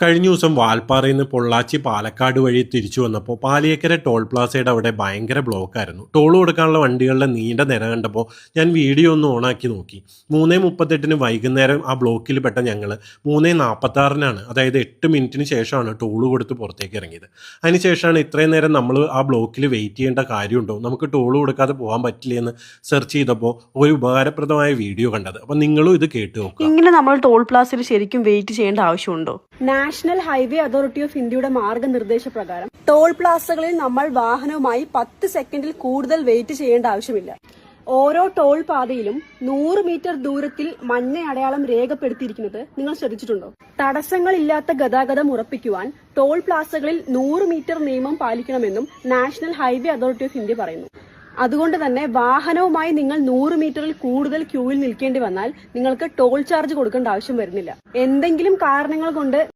കഴിഞ്ഞ ദിവസം വാൽപ്പാറയിൽ നിന്ന് പൊള്ളാച്ചി പാലക്കാട് വഴി തിരിച്ചു വന്നപ്പോൾ പാലിയേക്കര ടോൾ പ്ലാസയുടെ അവിടെ ഭയങ്കര ബ്ലോക്കായിരുന്നു. ടോൾ കൊടുക്കാനുള്ള വണ്ടികളുടെ നീണ്ട നിര കണ്ടപ്പോൾ ഞാൻ വീഡിയോ ഒന്ന് ഓണാക്കി നോക്കി. 3:38 വൈകുന്നേരം ആ ബ്ലോക്കിൽ പെട്ട ഞങ്ങൾ 3:46 അതായത് 8 മിനിറ്റിന് ശേഷമാണ് ടോൾ കൊടുത്ത് പുറത്തേക്ക് ഇറങ്ങിയത്. അതിനുശേഷമാണ് ഇത്രയും നേരം നമ്മൾ ആ ബ്ലോക്കിൽ വെയിറ്റ് ചെയ്യേണ്ട കാര്യമുണ്ടോ, നമുക്ക് ടോൾ കൊടുക്കാതെ പോകാൻ പറ്റില്ല എന്ന് സെർച്ച് ചെയ്തപ്പോൾ ഒരു ഉപകാരപ്രദമായ വീഡിയോ കണ്ടത്. അപ്പം നിങ്ങളും ഇത് കേട്ട് നോക്കുക. ഇങ്ങനെ നമ്മൾ ടോൾ പ്ലാസയിൽ ശരിക്കും വെയിറ്റ് ചെയ്യേണ്ട ആവശ്യമുണ്ടോ? നാഷണൽ ഹൈവേ അതോറിറ്റി ഓഫ് ഇന്ത്യയുടെ മാർഗനിർദ്ദേശ പ്രകാരം ടോൾ പ്ലാസകളിൽ നമ്മൾ വാഹനവുമായി 10 സെക്കൻഡിൽ കൂടുതൽ വെയിറ്റ് ചെയ്യേണ്ട ആവശ്യമില്ല. ഓരോ ടോൾ പാതയിലും 100 മീറ്റർ ദൂരത്തിൽ മഞ്ഞ അടയാളം രേഖപ്പെടുത്തിയിരിക്കുന്നത് നിങ്ങൾ ശ്രദ്ധിച്ചിട്ടുണ്ടോ? തടസ്സങ്ങളില്ലാത്ത ഗതാഗതം ഉറപ്പിക്കുവാൻ ടോൾ പ്ലാസകളിൽ 100 മീറ്റർ നിയമം പാലിക്കണമെന്നും national highway authority of India പറയുന്നു. അതുകൊണ്ട് തന്നെ വാഹനവുമായി നിങ്ങൾ 100 മീറ്ററിൽ കൂടുതൽ ക്യൂവിൽ നിൽക്കേണ്ടി വന്നാൽ നിങ്ങൾക്ക് ടോൾ ചാർജ് കൊടുക്കേണ്ട ആവശ്യം വരുന്നില്ല. എന്തെങ്കിലും കാരണങ്ങൾ കൊണ്ട്